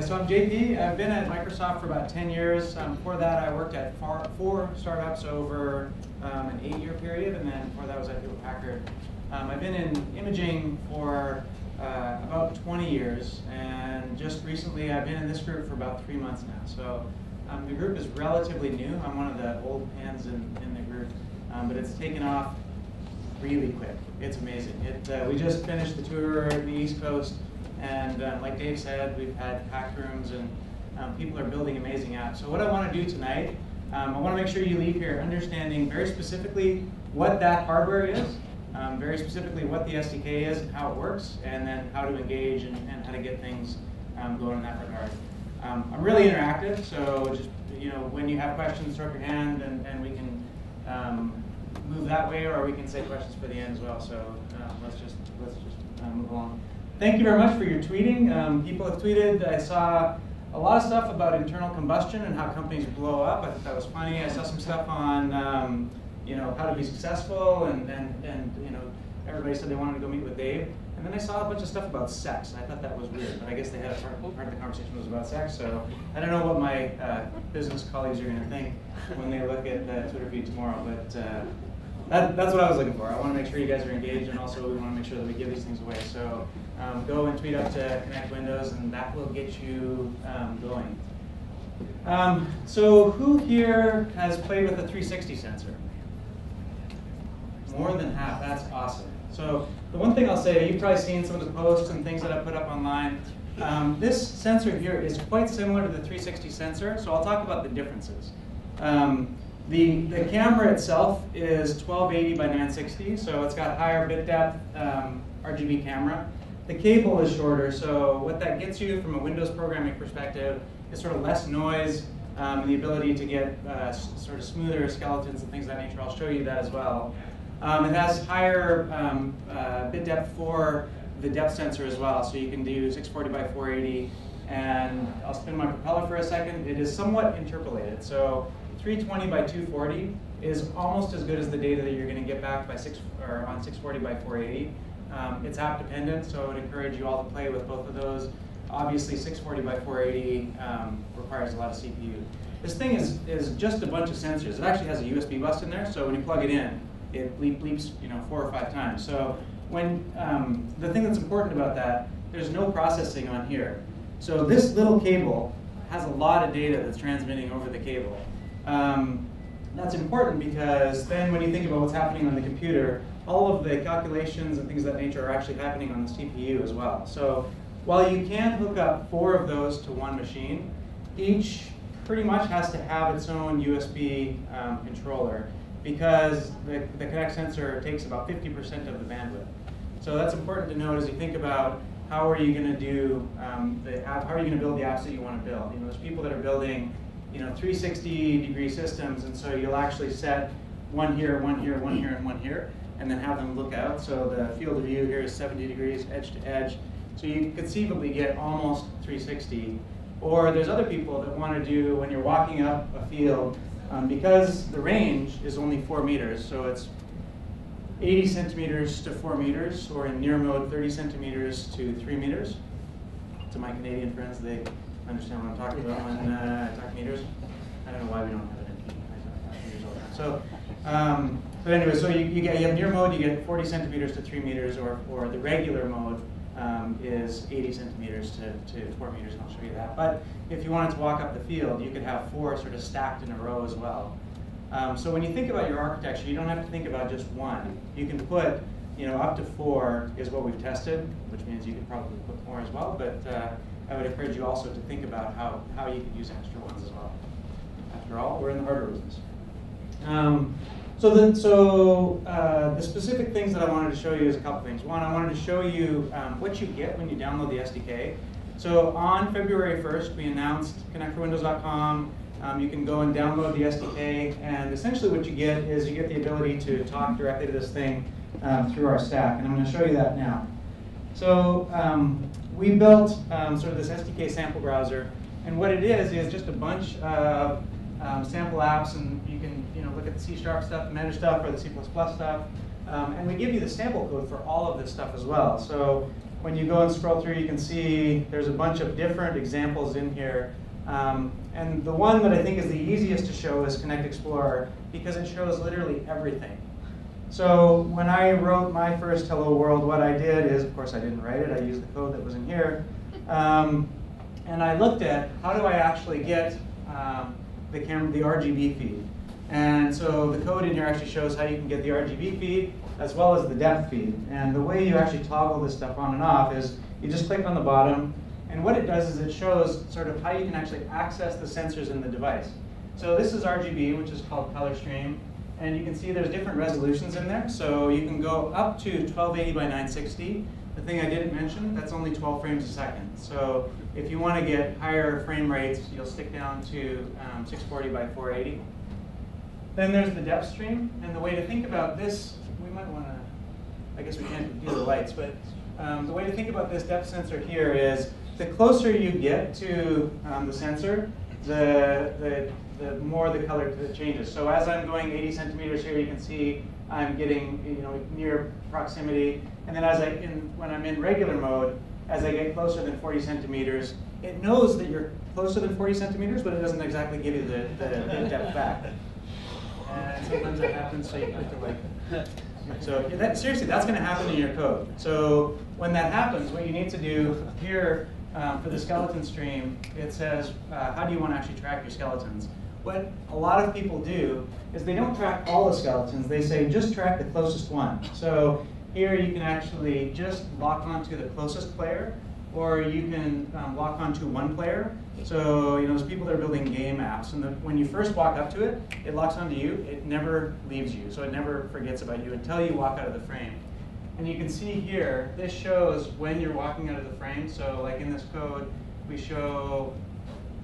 so I'm JP. I've been at Microsoft for about 10 years. Before that, I worked at four startups over an 8-year period, and then before that was at Hewlett Packard. I've been in imaging for about 20 years, and just recently I've been in this group for about 3 months now. So the group is relatively new. I'm one of the old hands in the group, but it's taken off really quick. It's amazing. We just finished the tour of the East Coast, and like Dave said, we've had packed rooms, and people are building amazing apps. So what I want to do tonight, I want to make sure you leave here understanding very specifically what that hardware is, very specifically what the SDK is and how it works, and then how to engage and how to get things going in that regard. I'm really interactive, so just when you have questions, throw up your hand, and we can move that way, or we can say questions for the end as well. So let's just move along. Thank you very much for your tweeting. People have tweeted. I saw a lot of stuff about internal combustion and how companies blow up. I thought that was funny. I saw some stuff on how to be successful, and everybody said they wanted to go meet with Dave. And then I saw a bunch of stuff about sex. I thought that was weird, but I guess they had part of the conversation was about sex. So I don't know what my business colleagues are going to think when they look at the Twitter feed tomorrow, but. That's what I was looking for. I want to make sure you guys are engaged, and also we want to make sure that we give these things away. So go and tweet up to Kinect Windows, and that will get you going. So who here has played with a 360 sensor? More than half. That's awesome. So the one thing I'll say, you've probably seen some of the posts and things that I put up online. This sensor here is quite similar to the 360 sensor, so I'll talk about the differences. The camera itself is 1280 by 960, so it's got higher bit depth RGB camera. The cable is shorter, so what that gets you from a Windows programming perspective is sort of less noise and the ability to get sort of smoother skeletons and things of that nature. I'll show you that as well. It has higher bit depth for the depth sensor as well, so you can do 640 by 480. And I'll spin my propeller for a second. It is somewhat interpolated, so 320 by 240 is almost as good as the data that you're going to get back by on 640 by 480. It's app dependent, so I would encourage you all to play with both of those. Obviously, 640 by 480 requires a lot of CPU. This thing is just a bunch of sensors. It actually has a USB bus in there, so when you plug it in, it bleeps 4 or 5 times. So when the thing that's important about that, there's no processing on here. So this little cable has a lot of data that's transmitting over the cable. That's important because then when you think about what's happening on the computer, all of the calculations and things of that nature are actually happening on the CPU as well. So while you can hook up 4 of those to one machine, each pretty much has to have its own USB controller, because the Kinect sensor takes about 50% of the bandwidth. So that's important to note as you think about how are you going to do how are you going to build the apps that you want to build. There's people that are building 360-degree systems, and so you'll actually set one here, one here, one here, and one here, and then have them look out. So the field of view here is 70 degrees, edge to edge. So you conceivably get almost 360. Or there's other people that want to do, when you're walking up a field, because the range is only 4 meters, so it's 80 centimeters to 4 meters, or in near mode, 30 centimeters to 3 meters. To my Canadian friends, they understand what I'm talking about when I talk meters. I don't know why we don't have it in feet. I'm 5 years old. So, but anyway, so you have near mode, you get 40 centimeters to 3 meters, or the regular mode is 80 centimeters to 4 meters, and I'll show you that. But if you wanted to walk up the field, you could have 4 sort of stacked in a row as well. So when you think about your architecture, you don't have to think about just one. You can put, up to 4 is what we've tested, which means you could probably put more as well. But I would encourage you also to think about how you could use extra ones as well. After all, we're in the hardware business. So the specific things that I wanted to show you is a couple things. One, I wanted to show you what you get when you download the SDK. So on February 1st, we announced connectforwindows.com. You can go and download the SDK, and essentially what you get is you get the ability to talk directly to this thing through our stack, and I'm going to show you that now. So we built sort of this SDK sample browser, and what it is just a bunch of sample apps, and you can look at the C# stuff, the Meta stuff, or the C++ stuff, and we give you the sample code for all of this stuff as well. So when you go and scroll through, you can see there's a bunch of different examples in here. And the one that I think is the easiest to show is Kinect Explorer, because it shows literally everything. So when I wrote my first Hello World, what I did is, of course I didn't write it, I used the code that was in here. And I looked at how do I actually get the RGB feed. And so the code in here actually shows how you can get the RGB feed as well as the depth feed. And the way you actually toggle this stuff on and off is you just click on the bottom, and what it does is it shows sort of how you can actually access the sensors in the device. So this is RGB, which is called color stream, and you can see there's different resolutions in there. So you can go up to 1280 by 960. The thing I didn't mention, that's only 12 frames a second. So if you want to get higher frame rates, you'll stick down to 640 by 480. Then there's the depth stream, and the way to think about this, we might want to, I guess we can't do the lights, but the way to think about this depth sensor here is the closer you get to the sensor, the more the color changes. So as I'm going 80 centimeters here, you can see I'm getting near proximity, and then when I'm in regular mode, as I get closer than 40 centimeters, it knows that you're closer than 40 centimeters, but it doesn't exactly give you the depth back. And sometimes that happens, so you have to like. So seriously, that's going to happen in your code. So when that happens, what you need to do here for the skeleton stream, it says, how do you want to actually track your skeletons? What a lot of people do is they don't track all the skeletons. They say just track the closest one. So here you can actually just lock onto the closest player, or you can lock onto one player. So there's people that are building game apps, and when you first walk up to it, it locks onto you. It never leaves you, so it never forgets about you until you walk out of the frame. And you can see here, this shows when you're walking out of the frame. So like in this code, we show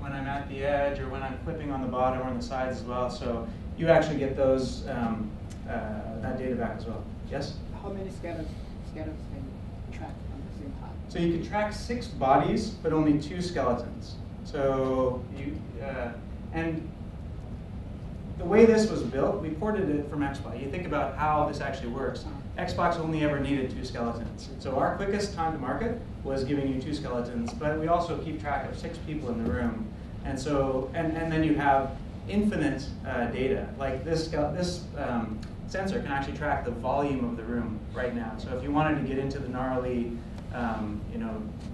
when I'm at the edge or when I'm clipping on the bottom or on the sides as well. So you actually get those that data back as well. Yes? How many skeletons can you track at the same time? So you can track 6 bodies, but only 2 skeletons. So and the way this was built, we ported it from Xbox. You think about how this actually works. Xbox only ever needed 2 skeletons. So our quickest time to market was giving you 2 skeletons, but we also keep track of 6 people in the room. And so, and then you have infinite data. Like this sensor can actually track the volume of the room right now. So if you wanted to get into the gnarly,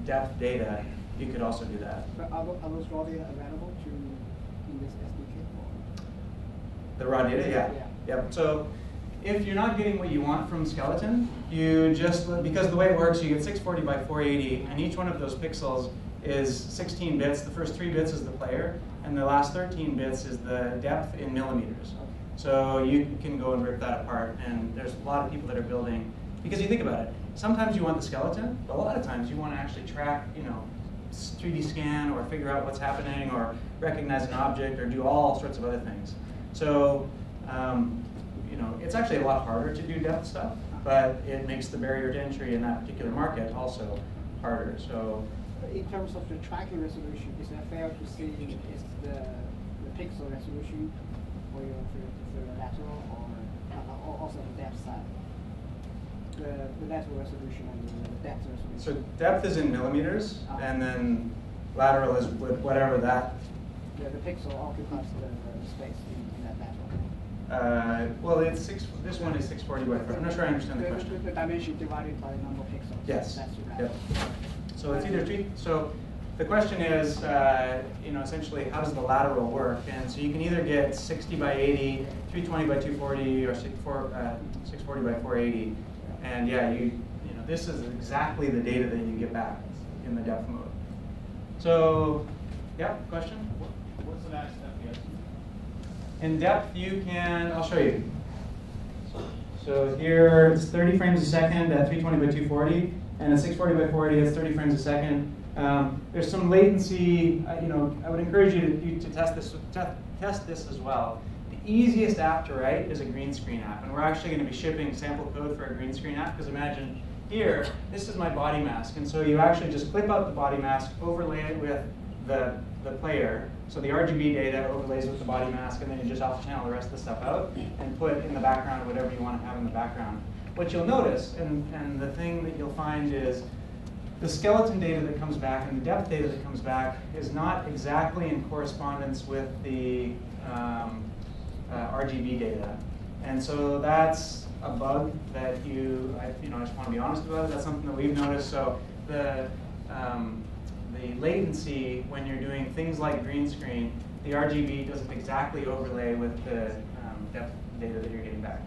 depth data, you could also do that. But are those raw data available in this SDK? The raw data, yeah. Yep. So if you're not getting what you want from skeleton, you just, because the way it works, you get 640 by 480, and each one of those pixels is 16 bits. The first 3 bits is the player, and the last 13 bits is the depth in millimeters. So you can go and rip that apart, and there's a lot of people that are building, because you think about it, sometimes you want the skeleton, but a lot of times you want to actually track, 3D scan or figure out what's happening or recognize an object or do all sorts of other things. So, it's actually a lot harder to do depth stuff, but it makes the barrier to entry in that particular market also harder. So, in terms of the tracking resolution, is it fair to say is the pixel resolution for the lateral or also the depth side? The lateral resolution and the depth resolution. So depth is in millimeters, and then lateral is whatever that. Yeah, the pixel occupies the space in that lateral. Well, it's this one is 640 by 4. I'm not sure I understand the question. The dimension divided by the number of pixels. Yes. That's your lateral. Yep. So it's either 3. So the question is, essentially, how does the lateral work? And so you can either get 60 by 80, 320 by 240, or 640 by 480. And yeah, this is exactly the data that you get back in the depth mode. So, yeah, question? What's the max FPS? In depth, you can, I'll show you. So here, it's 30 frames a second at 320 by 240, and at 640 by 480, it's 30 frames a second. There's some latency. I would encourage you to test this as well. The easiest app to write is a green screen app, and we're actually going to be shipping sample code for a green screen app, because imagine here, this is my body mask, and so you actually just clip out the body mask, overlay it with the player, so the RGB data overlays with the body mask, and then you just alpha channel the rest of the stuff out and put in the background whatever you want to have in the background. What you'll notice, and the thing that you'll find is the skeleton data that comes back and the depth data that comes back is not exactly in correspondence with the RGB data. And so that's a bug that I just want to be honest about it. That's something that we've noticed. So the latency when you're doing things like green screen, the RGB doesn't exactly overlay with the depth data that you're getting back.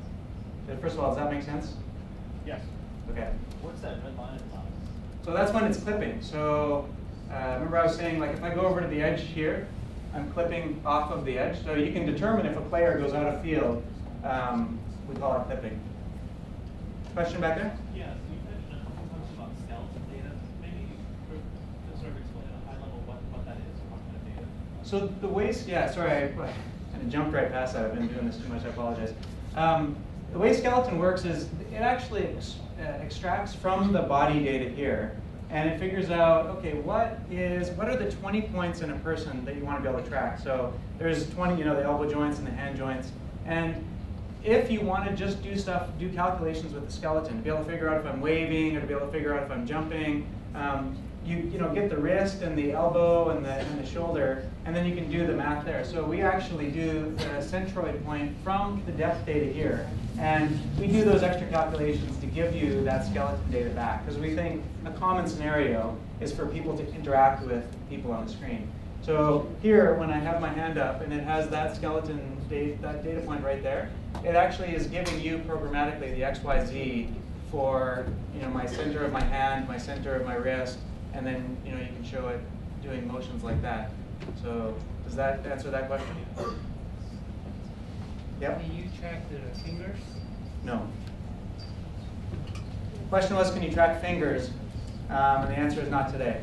First of all, does that make sense? Yes. Okay. What's that red line at the top? So that's when it's clipping. So remember I was saying, like, if I go over to the edge here, I'm clipping off of the edge. So you can determine if a player goes out of field. We call it clipping. Question back there? Yeah, so you mentioned a couple times about skeleton data. Maybe you could sort of explain at a high level what that is, what kind of data. So the ways, yeah, sorry, I kind of jumped right past that. I've been doing this too much, I apologize. The way skeleton works is it actually extracts from the body data here, and it figures out, okay, what are the 20 points in a person that you want to be able to track? So there's 20, the elbow joints and the hand joints, and if you want to just do calculations with the skeleton, to be able to figure out if I'm waving or to be able to figure out if I'm jumping, you get the wrist and the elbow and the shoulder, and then you can do the math there. So we actually do the centroid point from the depth data here, and we do those extra calculations to give you that skeleton data back, because we think a common scenario is for people to interact with people on the screen. So here, when I have my hand up and it has that skeleton that data point right there, it actually is giving you programmatically the XYZ for my center of my hand, my center of my wrist, and then you can show it doing motions like that. So does that answer that question? Yep. Can you track the fingers? No. Question was, can you track fingers? And the answer is not today.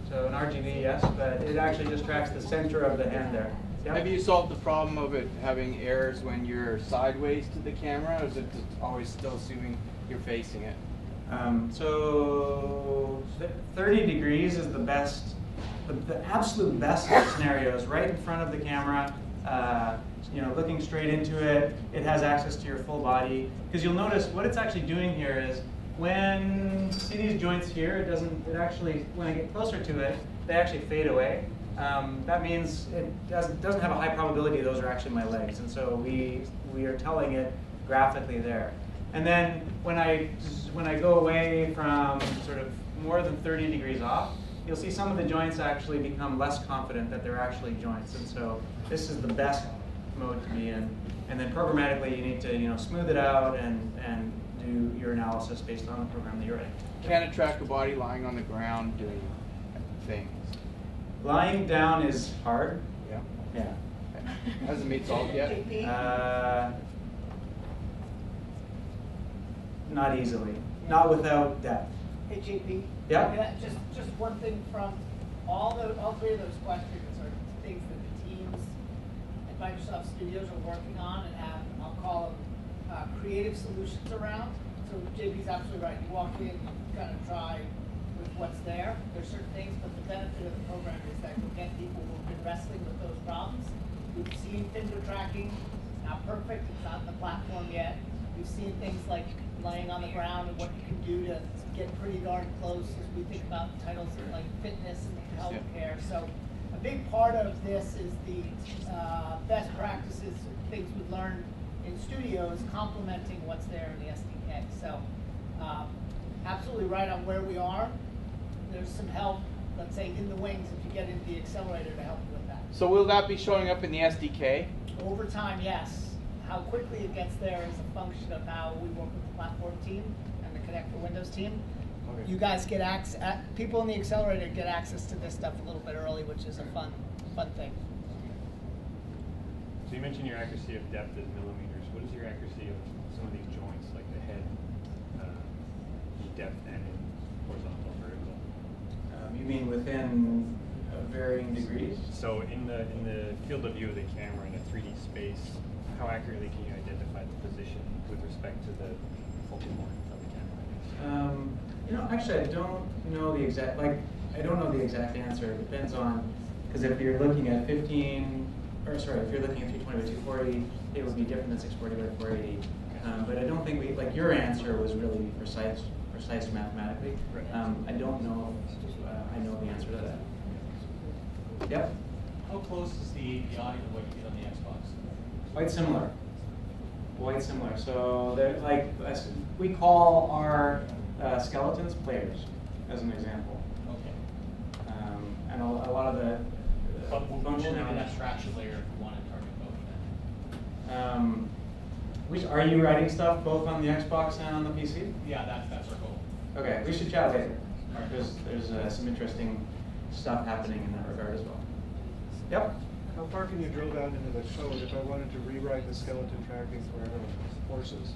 So in RGB, yes, but it actually just tracks the center of the hand there. Yep. Have you solved the problem of it having errors when you're sideways to the camera, or is it always still assuming you're facing it? So 30 degrees is the best, the absolute best scenarios, right in front of the camera, looking straight into it. It has access to your full body. Because you'll notice what it's actually doing here is when, see these joints here, it actually, when I get closer to it, they actually fade away. That means it doesn't have a high probability those are actually my legs. And so we are telling it graphically there. And then when I go away from sort of more than 30 degrees off, you'll see some of the joints actually become less confident that they're actually joints. And so this is the best mode to be in. And then programmatically, you need to smooth it out and do your analysis based on the program that you're writing. Can it track a body lying on the ground doing things? Lying down is hard. Yeah. Yeah. Hasn't been solved yet? Not easily. Not without depth. Hey, JP. Yeah? Just one thing from all three of those questions are things that the teams at Microsoft Studios are working on and have, I'll call them, creative solutions around. So JP's absolutely right. You walk in, you kind of try with what's there. There's certain things, but the benefit of the program is that you'll get people who've been wrestling with those problems. We've seen finger tracking. It's not perfect. It's not on the platform yet. We've seen things like laying on the ground and what you can do to get pretty darn close as we think about titles like fitness and healthcare. So a big part of this is the best practices, things we've learned in studios, complementing what's there in the SDK. So absolutely right on where we are. There's some help, let's say, in the wings if you get into the accelerator to help you with that. So will that be showing up in the SDK? Over time, yes. How quickly it gets there is a function of how we work with the platform team and the Kinect for Windows team. Okay. You guys get access, people in the accelerator get access to this stuff a little bit early, which is a fun thing. So you mentioned your accuracy of depth is millimeters. What is your accuracy of some of these joints, like the head, depth and in horizontal, vertical? You mean within varying degrees? So in the field of view of the camera in a 3D space, how accurately can you identify the position with respect to the focal point of the camera? Actually, I don't know the exact answer. It depends on, because if you're looking at if you're looking at 320 by 240, it would be different than 640 by 480. But I don't think your answer was really precise precise mathematically. I don't know if I know the answer to that. Yep. How close is the API to what you get on the Xbox? Quite similar. Quite similar. So they're like we call our skeletons players, as an example. Okay. And a lot of the But we'll need an functionality. abstraction layer if we want to target both then. Are you writing stuff both on the Xbox and on the PC? Yeah, that's our goal. Okay, we should chat later. There's some interesting stuff happening in that regard as well. Yep. How far can you drill down into the code if I wanted to rewrite the skeleton tracking for horses?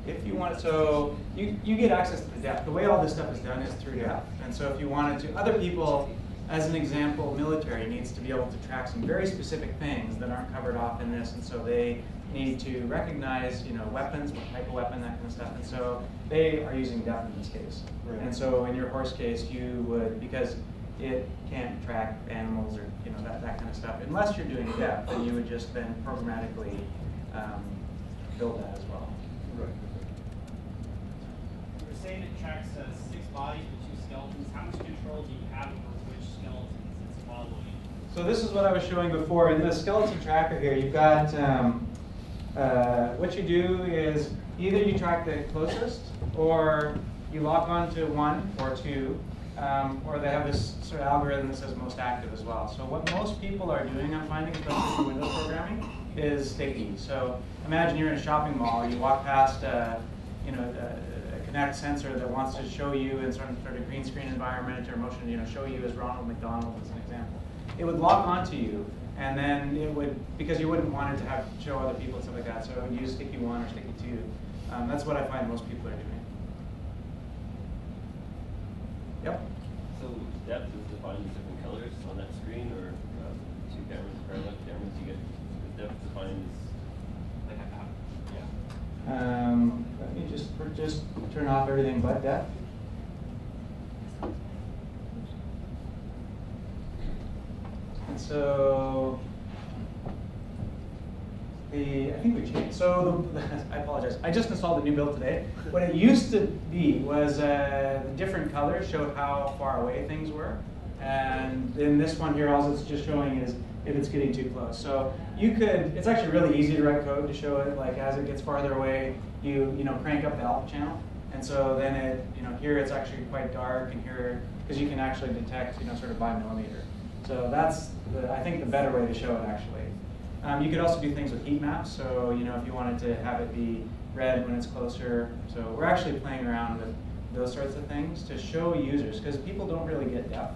If you want, so you get access to the depth. The way all this stuff is done is through depth. And so if you wanted to, other people, as an example, military needs to be able to track some very specific things that aren't covered off in this, and so they need to recognize, weapons, what type of weapon, that kind of stuff. And so they are using depth in this case. Right. And so in your horse case, you would, because it can't track animals or that kind of stuff, unless you're doing depth, then you would just then programmatically build that as well. Right. You were saying it tracks 6 bodies with 2 skeletons. How much control do you have over which skeletons it's following? So this is what I was showing before. In the skeleton tracker here, you've got, what you do is either you track the closest, or you lock onto 1 or 2, or they have this sort of algorithm that says most active as well. So what most people are doing, I'm finding, especially for Windows programming, is sticky. So imagine you're in a shopping mall and you walk past a Kinect sensor that wants to show you in sort of green screen environment or motion, show you as Ronald McDonald as an example. It would lock onto you, and then it would, because you wouldn't want it to have show other people and stuff like that, so it would use sticky 1 or sticky 2. That's what I find most people are doing. Yep. So depth is defined as different colors on that screen, or 2 cameras, parallel cameras, you get depth defined as like yeah. Let me just turn off everything but depth. And so I think we changed. So I apologize. I just installed the new build today. What it used to be was the different colors showed how far away things were. And in this one here, all it's just showing is if it's getting too close. So it's actually really easy to write code to show it, like as it gets farther away, you crank up the alpha channel. And so then here it's actually quite dark, and here, because you can actually detect, sort of by millimeter. So that's, I think, the better way to show it, actually. You could also do things with heat maps. So, if you wanted to have it be red when it's closer. So we're actually playing around with those sorts of things to show users, because people don't really get depth.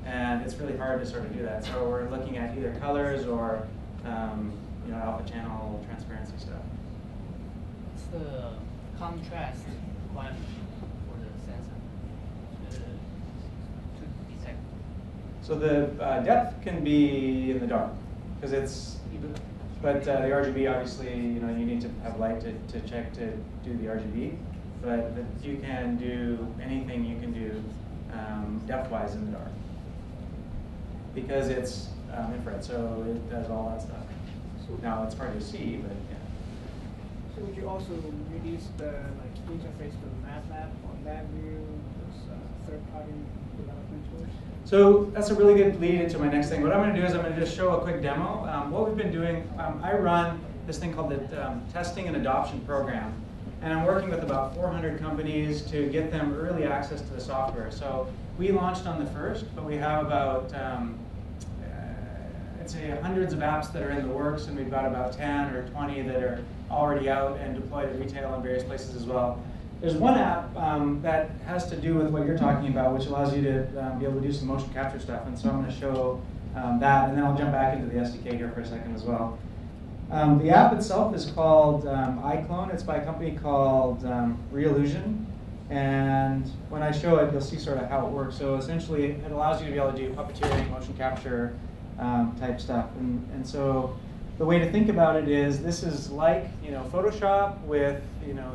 And it's really hard to sort of do that. So we're looking at either colors or, alpha channel transparency stuff. What's the contrast requirement for the sensor to detect? So the depth can be in the dark, because it's, but the RGB, obviously, you need to have light to check to do the RGB. But you can do anything you can do depth-wise in the dark, because it's infrared, so it does all that stuff. Now it's hard to see, but yeah. So would you also release the interface to MATLAB or LabVIEW, those third-party development tools? So that's a really good lead into my next thing. What I'm going to do is I'm going to just show a quick demo. What we've been doing, I run this thing called the Testing and Adoption Program. And I'm working with about 400 companies to get them early access to the software. So we launched on the 1st, but we have about, I'd say hundreds of apps that are in the works, and we've got about 10 or 20 that are already out and deployed at retail and various places as well. There's one app that has to do with what you're talking about, which allows you to be able to do some motion capture stuff. And so I'm going to show that, and then I'll jump back into the SDK here for a second as well. The app itself is called iClone. It's by a company called Reallusion. And when I show it, you'll see sort of how it works. So essentially, it allows you to be able to do puppeteering, motion capture type stuff. And so the way to think about it is this is like Photoshop with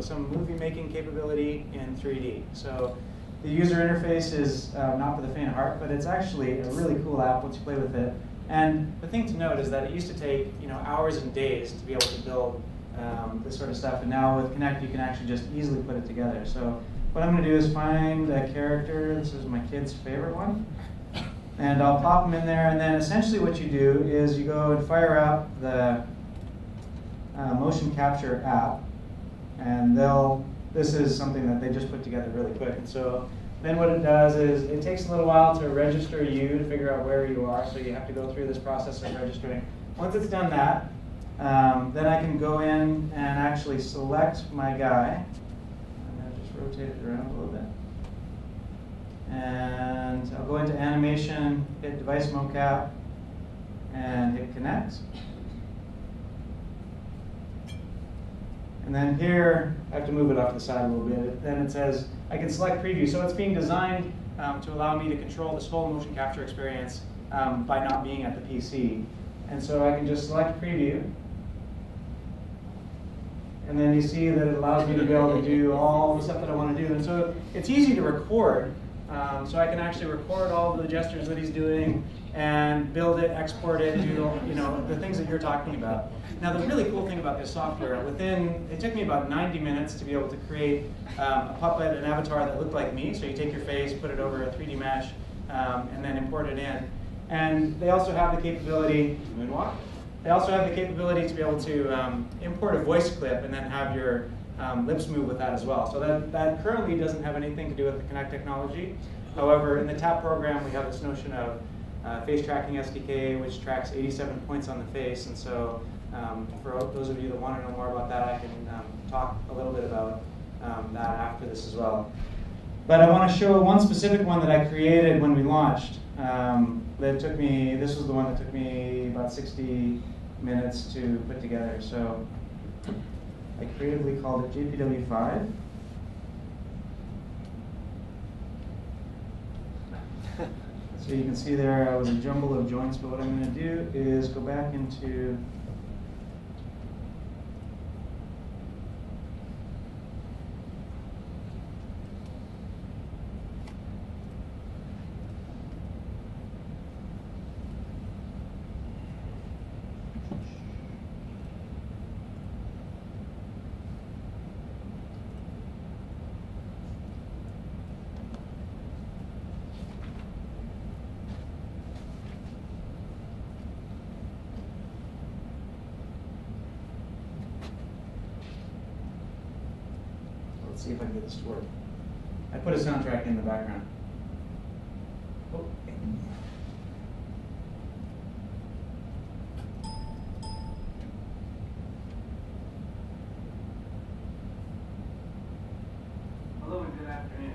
some movie making capability in 3D. So the user interface is not for the faint of heart, but it's actually a really cool app once you play with it. And the thing to note is that it used to take hours and days to be able to build this sort of stuff, and now with Kinect you can actually just easily put it together. So what I'm going to do is find a character. This is my kid's favorite one. And I'll pop them in there, and then essentially what you do is you go and fire up the motion capture app, and this is something that they just put together really quick. And so then what it does is it takes a little while to register you to figure out where you are, so you have to go through this process of registering. Once it's done that, then I can go in and actually select my guy. I'm going to just rotate it around a little bit. And I'll go into animation, hit device mocap, and hit connect. And then here, I have to move it off to the side a little bit. Then it says I can select preview. So it's being designed to allow me to control this whole motion capture experience by not being at the PC. And so I can just select preview. And then you see that it allows me to be able to do all the stuff that I want to do. And so it's easy to record. So I can actually record all of the gestures that he's doing and build it, export it, do the things that you're talking about. Now the really cool thing about this software, it took me about 90 minutes to be able to create a puppet, an avatar that looked like me. So you take your face, put it over a 3D mesh, and then import it in. And they also have the capability, moonwalk. They also have the capability to be able to import a voice clip and then have your lips move with that as well. So that currently doesn't have anything to do with the Kinect technology. However, in the TAP program, we have this notion of face tracking SDK, which tracks 87 points on the face. And so for those of you that want to know more about that, I can talk a little bit about that after this as well. But I want to show one specific one that I created when we launched. This was the one that took me about 60 minutes to put together. So I creatively called it JPW5. So you can see there I was a jumble of joints, but what I'm going to do is go back into let's see if I can get this to work. I put a soundtrack in the background. Oh. Hello and good afternoon.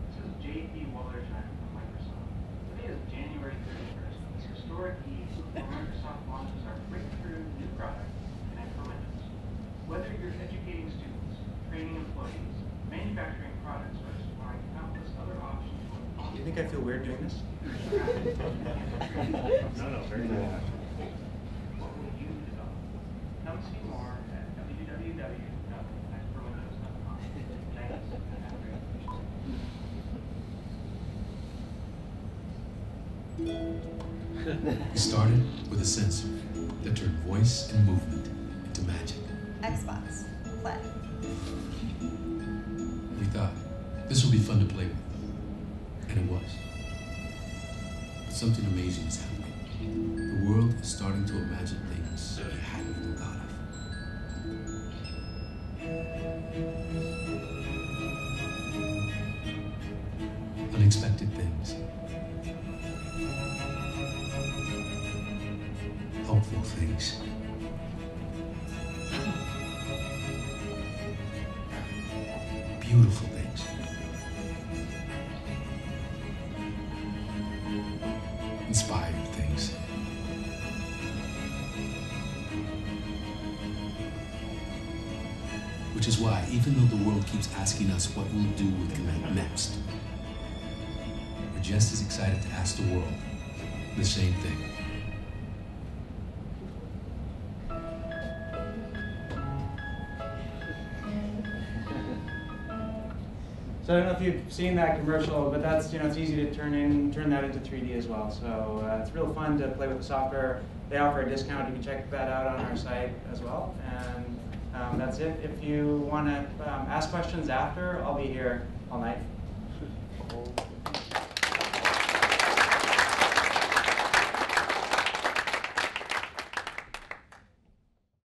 This is J.P. Wallersheim from Microsoft. Today is January 31st, this historic eve where Microsoft launches our breakthrough new product, Kinect for Windows. Whether you're educating students, training employees, manufacturing products, or exploring countless other options. Do you think I feel weird doing this? No, very good. What will you develop? Come see more at www.kinectforwindows.com. Thanks, and have a great We started with a sensor that turned voice and movement into magic. Xbox. Play. We thought this would be fun to play with, and it was. But something amazing is happening. The world is starting to imagine things we hadn't even thought of. Unexpected things. Hopeful things. Beautiful things. Inspired things. Which is why, even though the world keeps asking us what we'll do with Kinect next, we're just as excited to ask the world the same thing. So I don't know if you've seen that commercial, but that's, it's easy to turn that into 3D as well. So it's real fun to play with the software. They offer a discount. You can check that out on our site as well. And That's it. If you want to ask questions after, I'll be here all night.